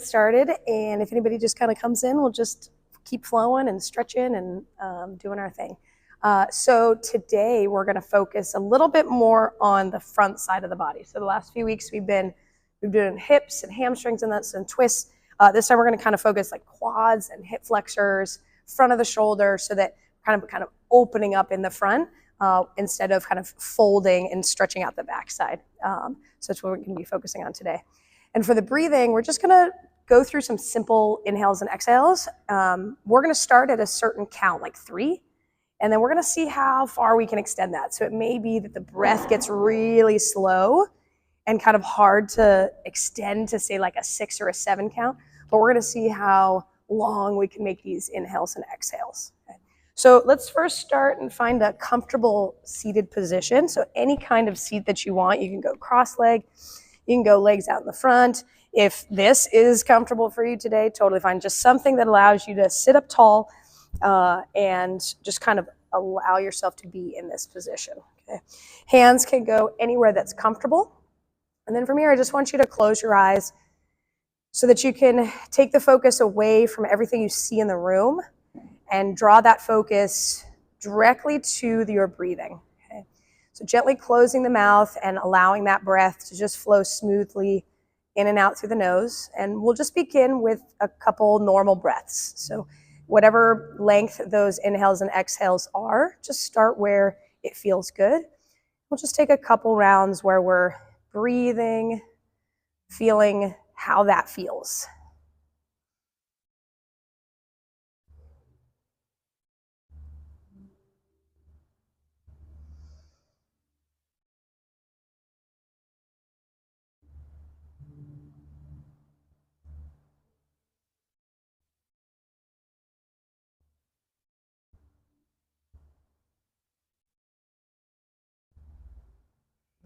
Started, and if anybody just kind of comes in, we'll just keep flowing and stretching and doing our thing. So today we're going to focus a little bit more on the front side of the body. So the last few weeks we've been doing hips and hamstrings and that's and twists. This time we're going to kind of focus like quads and hip flexors, front of the shoulder, so that kind of opening up in the front instead of kind of folding and stretching out the backside. So that's what we're going to be focusing on today. And for the breathing, we're just going to go through some simple inhales and exhales. We're going to start at a certain count, like 3, and then we're going to see how far we can extend that. So it may be that the breath gets really slow and kind of hard to extend to say like a 6 or a 7 count, but we're going to see how long we can make these inhales and exhales. Okay. So let's first start and find a comfortable seated position. So any kind of seat that you want, you can go cross-legged. You can go legs out in the front. If this is comfortable for you today, totally fine. Just something that allows you to sit up tall and just kind of allow yourself to be in this position. Okay. Hands can go anywhere that's comfortable. And then from here, I just want you to close your eyes so that you can take the focus away from everything you see in the room and draw that focus directly to your breathing. So gently closing the mouth and allowing that breath to just flow smoothly in and out through the nose. And we'll just begin with a couple normal breaths. So whatever length those inhales and exhales are, just start where it feels good. We'll just take a couple rounds where we're breathing, feeling how that feels.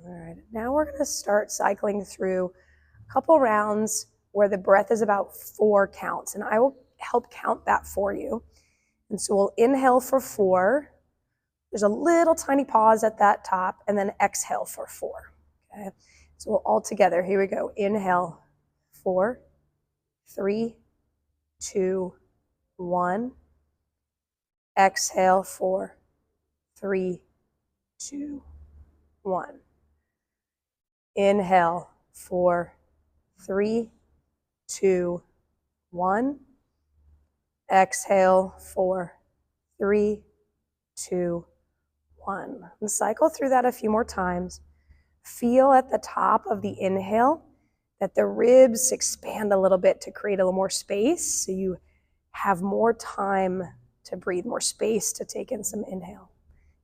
All right, now we're going to start cycling through a couple rounds where the breath is about 4 counts, and I will help count that for you. And so we'll inhale for 4. There's a little tiny pause at that top, and then exhale for 4. Okay, so we'll all together. Here we go. Inhale, 4, 3, 2, 1. Exhale, 4, 3, 2, 1. Inhale, 4, 3, 2, 1. Exhale, 4, 3, 2, 1. And cycle through that a few more times. Feel at the top of the inhale that the ribs expand a little bit to create a little more space, so you have more time to breathe, more space to take in some inhale.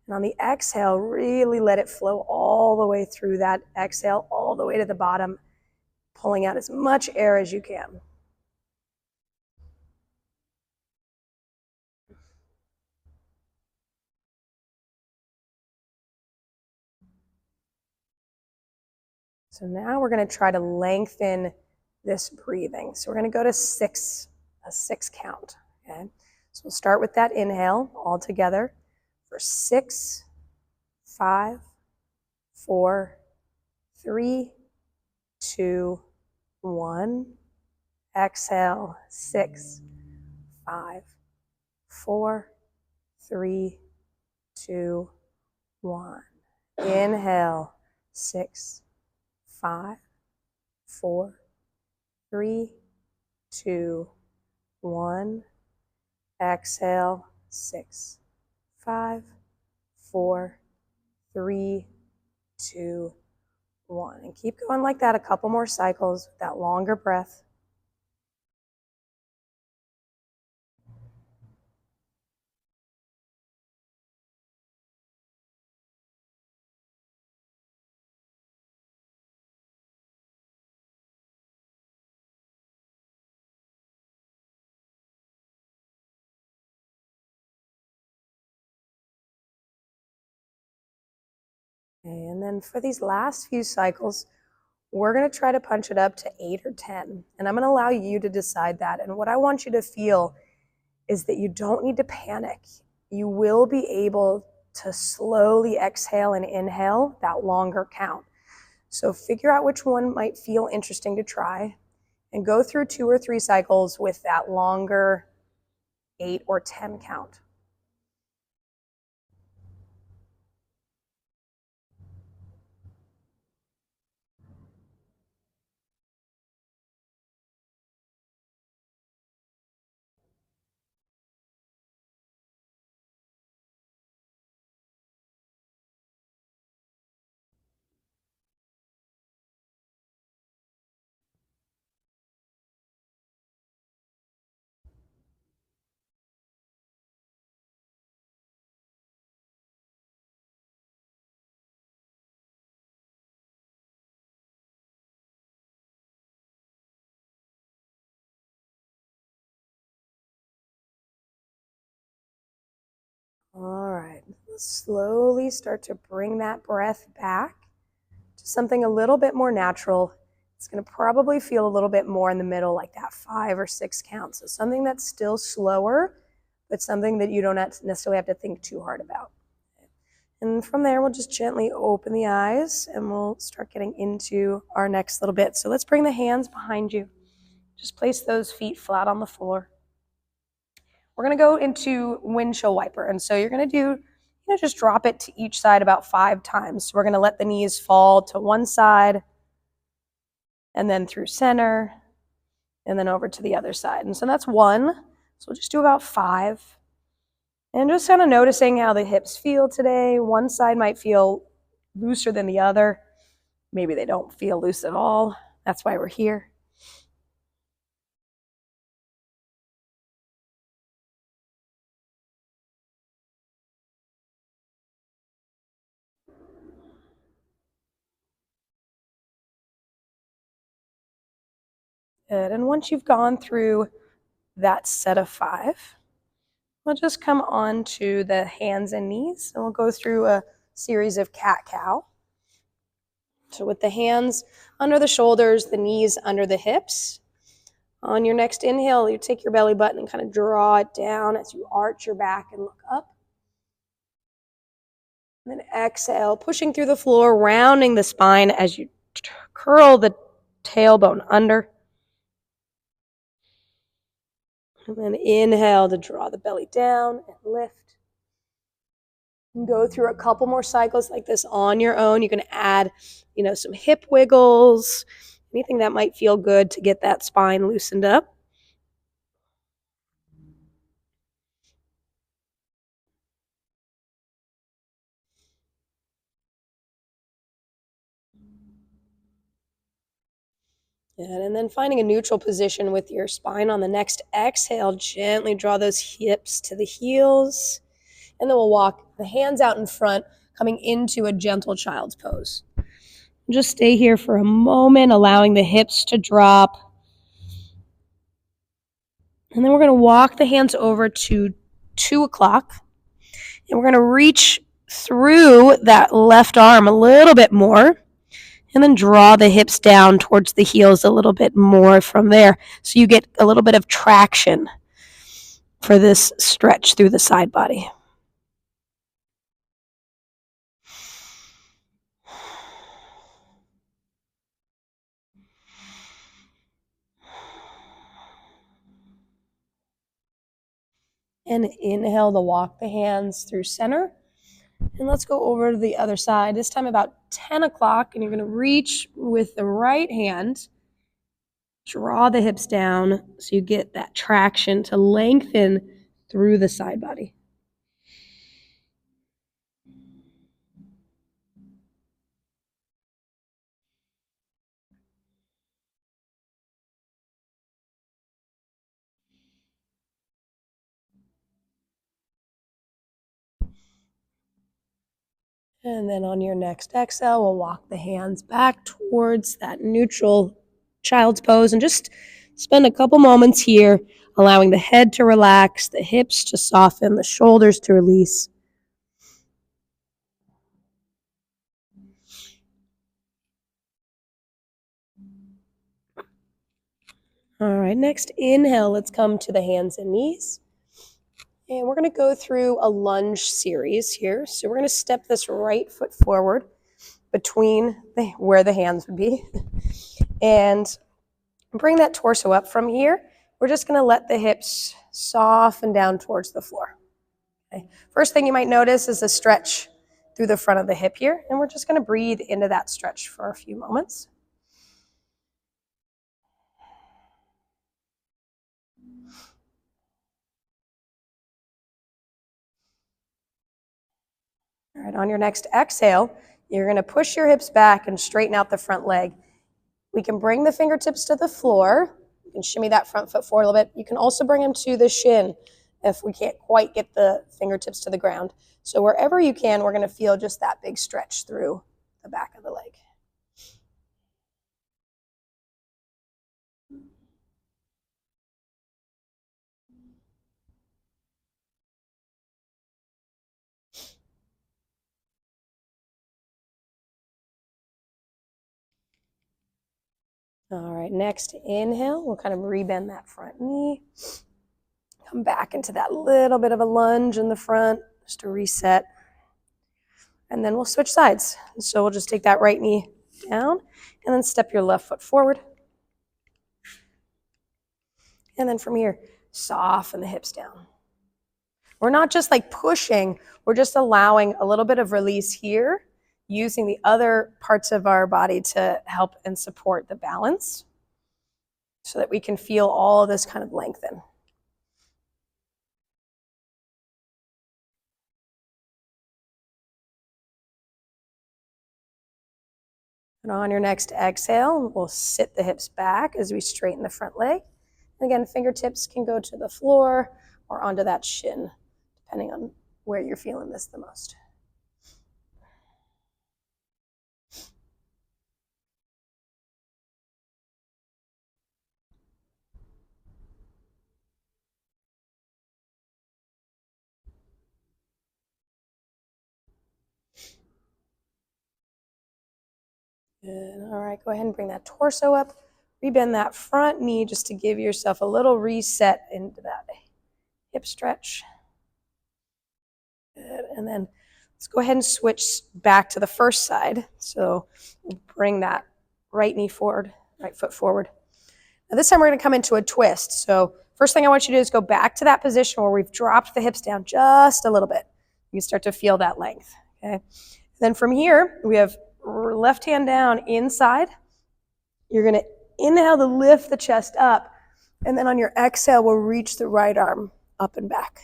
And on the exhale, really let it flow all the way through that exhale, all the way to the bottom, pulling out as much air as you can. So now we're going to try to lengthen this breathing. So we're going to go to 6, a 6 count. Okay? So we'll start with that inhale all together for 6, 5, 4, 3, 2, 1. Exhale, 6, 5, 4, 3, 2, 1. Inhale, 6, 5, 4, 3, 2, 1. Exhale, 6, 5, 4, 3, 2, 1. And keep going like that a couple more cycles with that longer breath. And then for these last few cycles, we're going to try to punch it up to 8 or 10. And I'm going to allow you to decide that. And what I want you to feel is that you don't need to panic. You will be able to slowly exhale and inhale that longer count. So figure out which one might feel interesting to try. And go through 2 or 3 cycles with that longer 8 or 10 count. All right, slowly start to bring that breath back to something a little bit more natural. It's going to probably feel a little bit more in the middle, like that 5 or 6 counts. So something that's still slower, but something that you don't necessarily have to think too hard about. And from there, we'll just gently open the eyes and we'll start getting into our next little bit. So let's bring the hands behind you. Just place those feet flat on the floor. We're going to go into windshield wiper. And so you're going to do, just drop it to each side about 5 times. So we're going to let the knees fall to one side and then through center and then over to the other side. And so that's 1. So we'll just do about 5. And just kind of noticing how the hips feel today. One side might feel looser than the other. Maybe they don't feel loose at all. That's why we're here. Good. And once you've gone through that set of 5, we'll just come on to the hands and knees, and we'll go through a series of cat-cow. So with the hands under the shoulders, the knees under the hips. On your next inhale, you take your belly button and kind of draw it down as you arch your back and look up. And then exhale, pushing through the floor, rounding the spine as you curl the tailbone under. And then inhale to draw the belly down and lift. And go through a couple more cycles like this on your own. You can add, some hip wiggles, anything that might feel good to get that spine loosened up. And then finding a neutral position with your spine on the next exhale, gently draw those hips to the heels. And then we'll walk the hands out in front, coming into a gentle child's pose. Just stay here for a moment, allowing the hips to drop. And then we're going to walk the hands over to 2 o'clock. And we're going to reach through that left arm a little bit more. And then draw the hips down towards the heels a little bit more from there. So you get a little bit of traction for this stretch through the side body. And inhale to walk the hands through center. And let's go over to the other side. This time about 10 o'clock. And you're going to reach with the right hand. Draw the hips down so you get that traction to lengthen through the side body. And then on your next exhale, we'll walk the hands back towards that neutral child's pose and just spend a couple moments here, allowing the head to relax, the hips to soften, the shoulders to release. All right, next inhale, let's come to the hands and knees. And we're going to go through a lunge series here. So we're going to step this right foot forward between where the hands would be. And Bring that torso up from here. We're just going to let the hips soften down towards the floor. Okay. First thing you might notice is a stretch through the front of the hip here, and we're just going to breathe into that stretch for a few moments. All right, on your next exhale, you're going to push your hips back and straighten out the front leg. We can bring the fingertips to the floor. You can shimmy that front foot forward a little bit. You can also bring them to the shin if we can't quite get the fingertips to the ground. So wherever you can, we're going to feel just that big stretch through the back of the leg. All right, next inhale, we'll kind of rebend that front knee. Come back into that little bit of a lunge in the front, just to reset. And then we'll switch sides. So we'll just take that right knee down and then step your left foot forward. And then from here, soften the hips down. We're not just like pushing, we're just allowing a little bit of release here, using the other parts of our body to help and support the balance so that we can feel all of this kind of lengthen. And on your next exhale, we'll sit the hips back as we straighten the front leg. And again, fingertips can go to the floor or onto that shin, depending on where you're feeling this the most. Good. All right, go ahead and bring that torso up. Rebend that front knee just to give yourself a little reset into that hip stretch. Good. And then let's go ahead and switch back to the first side. So we'll bring that right knee forward, right foot forward. Now this time we're going to come into a twist. So first thing I want you to do is go back to that position where we've dropped the hips down just a little bit. You can start to feel that length. Okay. Then from here, we have left hand down inside. You're going to inhale to lift the chest up. And then on your exhale, we'll reach the right arm up and back.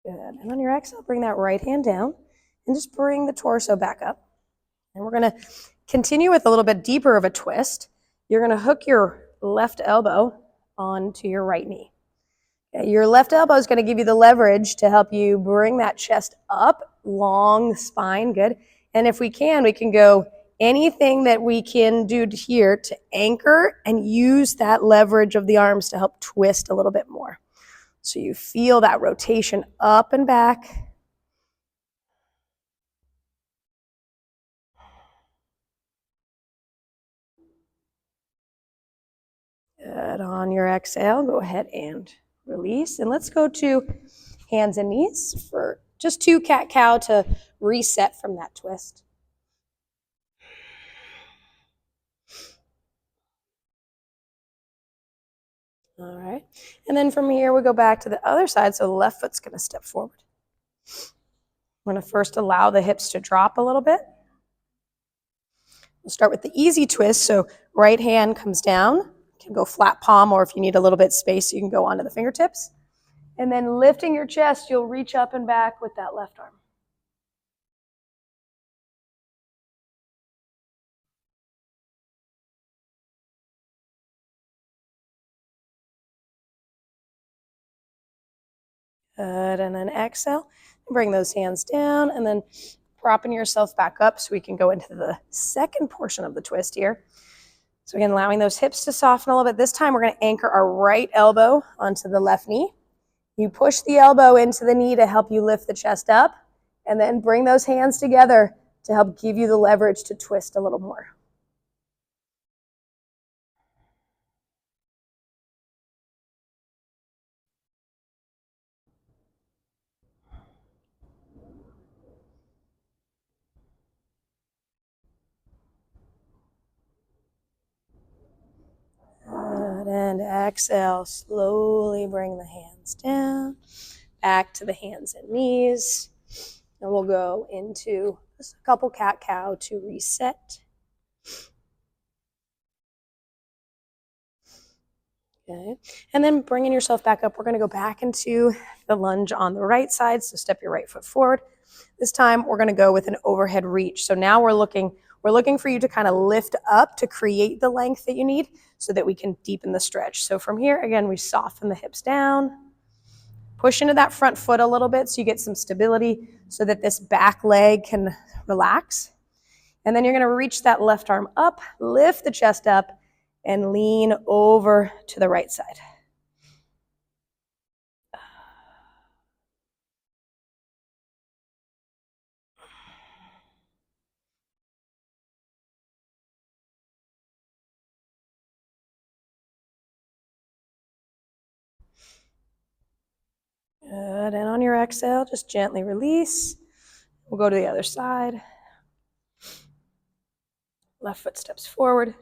Good. And on your exhale, bring that right hand down and just bring the torso back up. And we're going to continue with a little bit deeper of a twist. You're going to hook your left elbow onto your right knee. Okay, your left elbow is going to give you the leverage to help you bring that chest up, long spine, good. And if we can go anything that we can do here to anchor and use that leverage of the arms to help twist a little bit more. So you feel that rotation up and back. Good. On your exhale, go ahead and release. And let's go to hands and knees for just 2 cat-cow to reset from that twist. All right. And then from here, we go back to the other side. So the left foot's going to step forward. We're going to first allow the hips to drop a little bit. We'll start with the easy twist. So right hand comes down. You can go flat palm, or if you need a little bit of space, you can go onto the fingertips. And then lifting your chest, you'll reach up and back with that left arm. Good. And then exhale. Bring those hands down and then propping yourself back up so we can go into the second portion of the twist here. So again, allowing those hips to soften a little bit. This time we're going to anchor our right elbow onto the left knee. You push the elbow into the knee to help you lift the chest up, and then bring those hands together to help give you the leverage to twist a little more. Good, and exhale, slowly bring the hands down, back to the hands and knees. And we'll go into just a couple cat-cow to reset. Okay, and then bringing yourself back up, we're going to go back into the lunge on the right side. So step your right foot forward. This time we're going to go with an overhead reach. So now we're looking for you to kind of lift up to create the length that you need so that we can deepen the stretch. So from here, again, we soften the hips down, push into that front foot a little bit so you get some stability so that this back leg can relax. And then you're going to reach that left arm up, lift the chest up, and lean over to the right side. Good, and on your exhale, just gently release. We'll go to the other side. Left foot steps forward.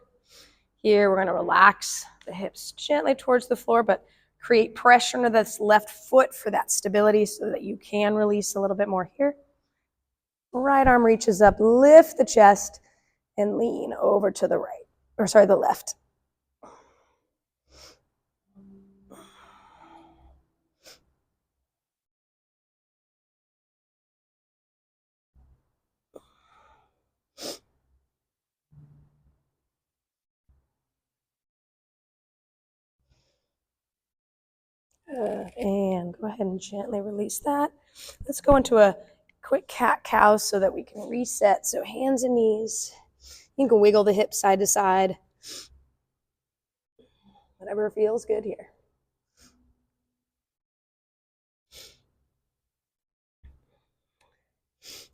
Here, we're going to relax the hips gently towards the floor, but create pressure into this left foot for that stability so that you can release a little bit more here. Right arm reaches up, lift the chest, and lean over to the right, the left. And go ahead and gently release that. Let's go into a quick cat-cow so that we can reset. So hands and knees. You can wiggle the hips side to side. Whatever feels good here.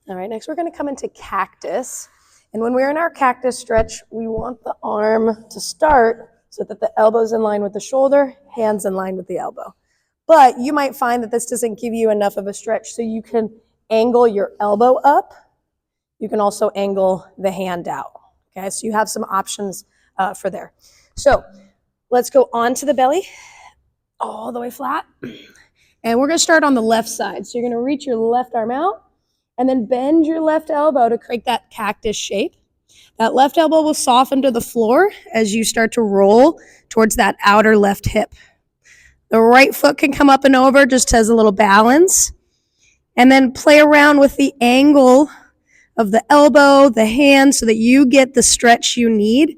All right, next we're going to come into cactus. And when we're in our cactus stretch, we want the arm to start so that the elbow's in line with the shoulder, hands in line with the elbow. But you might find that this doesn't give you enough of a stretch, so you can angle your elbow up. You can also angle the hand out. Okay, so you have some options for there. So let's go onto the belly, all the way flat. And we're going to start on the left side. So you're going to reach your left arm out and then bend your left elbow to create that cactus shape. That left elbow will soften to the floor as you start to roll towards that outer left hip. The right foot can come up and over just as a little balance. And then play around with the angle of the elbow, the hand, so that you get the stretch you need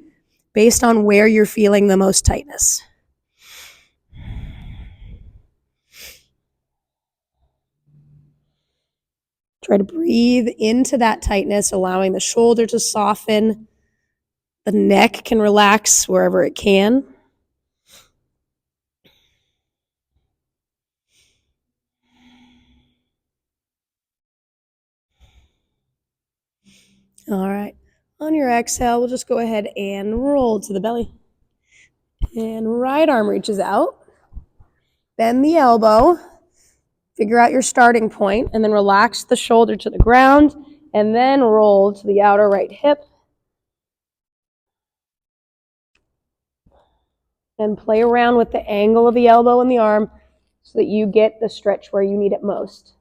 based on where you're feeling the most tightness. Try to breathe into that tightness, allowing the shoulder to soften. The neck can relax wherever it can. All right, on your exhale, we'll just go ahead and roll to the belly. And right arm reaches out. Bend the elbow. Figure out your starting point, and then relax the shoulder to the ground, and then roll to the outer right hip. And play around with the angle of the elbow and the arm so that you get the stretch where you need it most.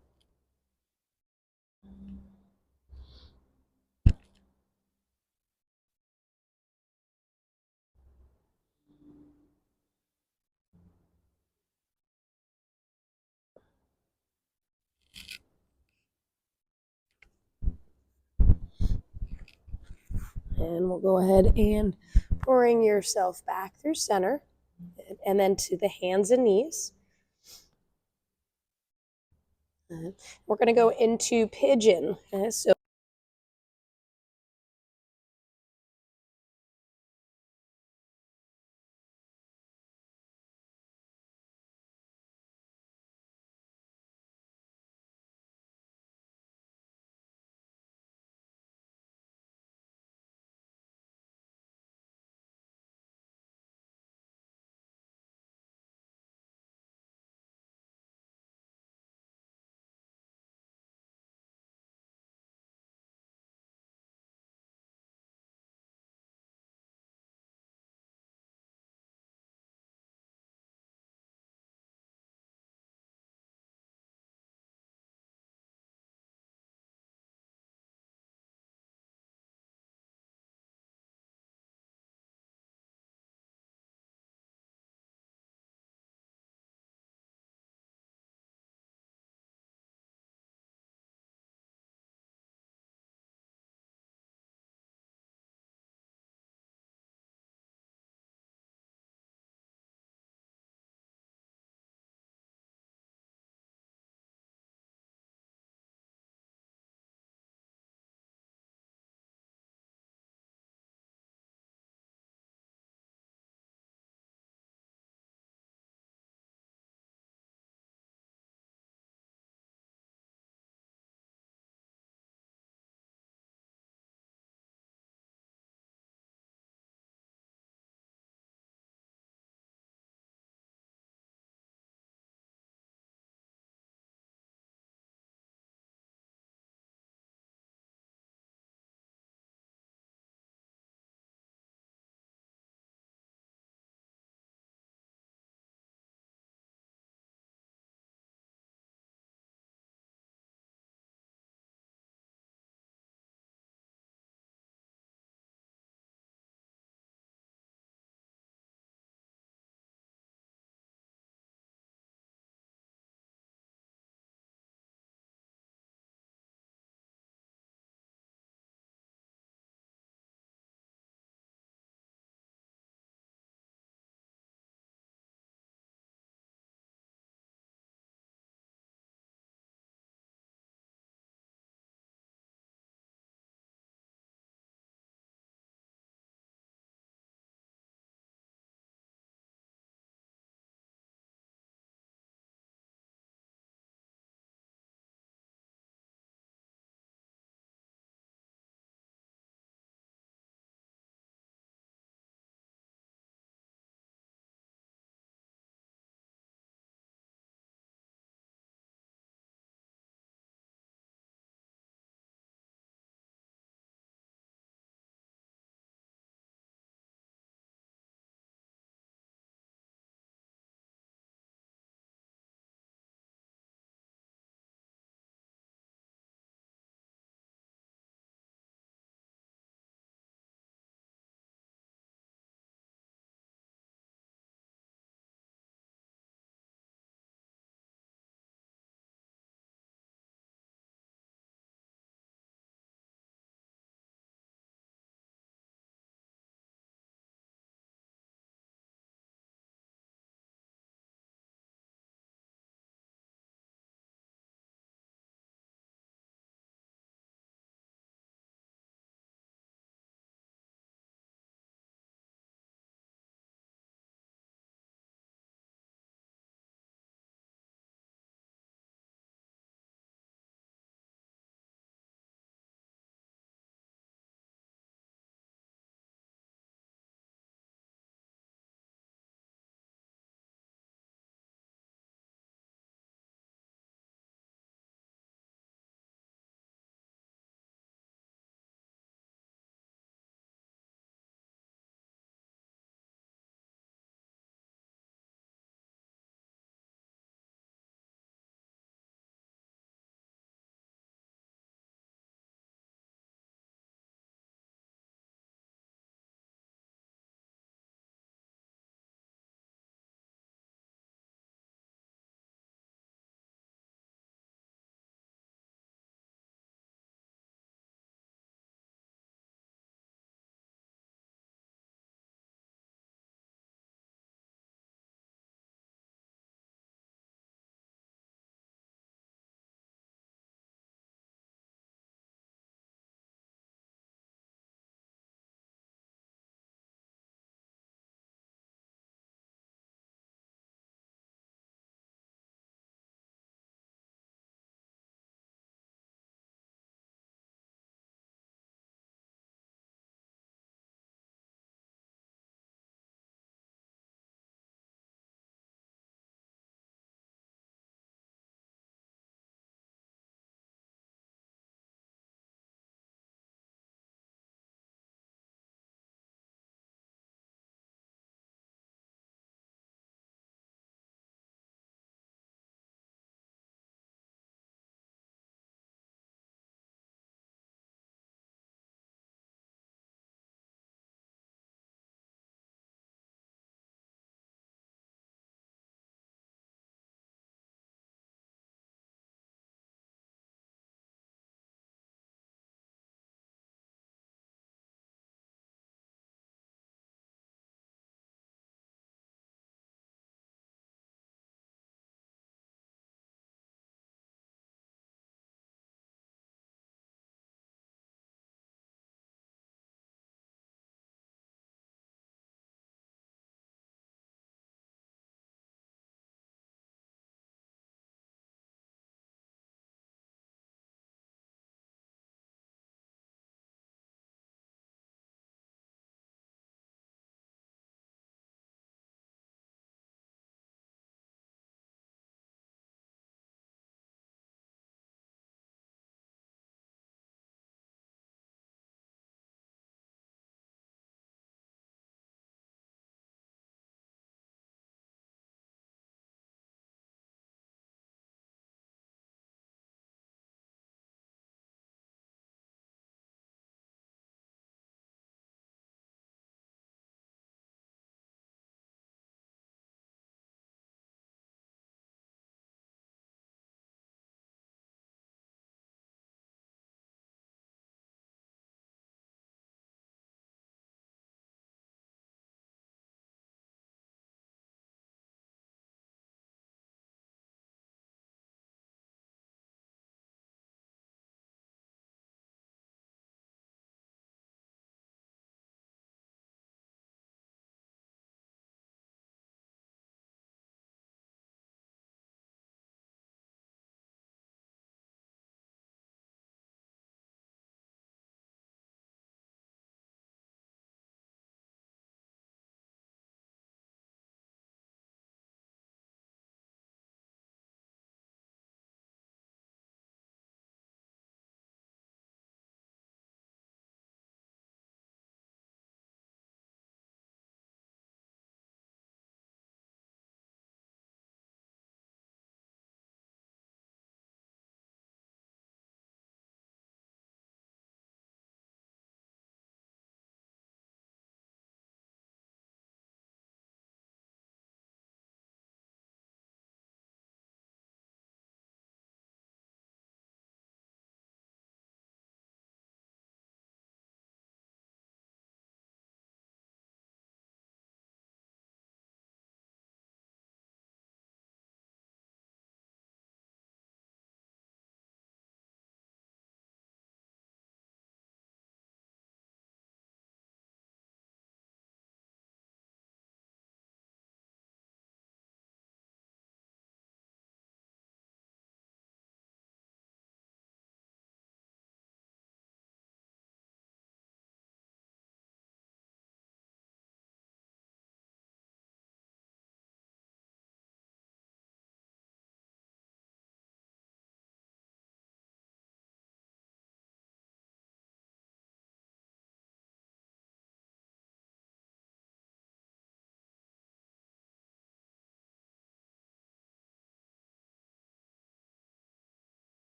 And we'll go ahead and bring yourself back through center and then to the hands and knees. We're going to go into pigeon. So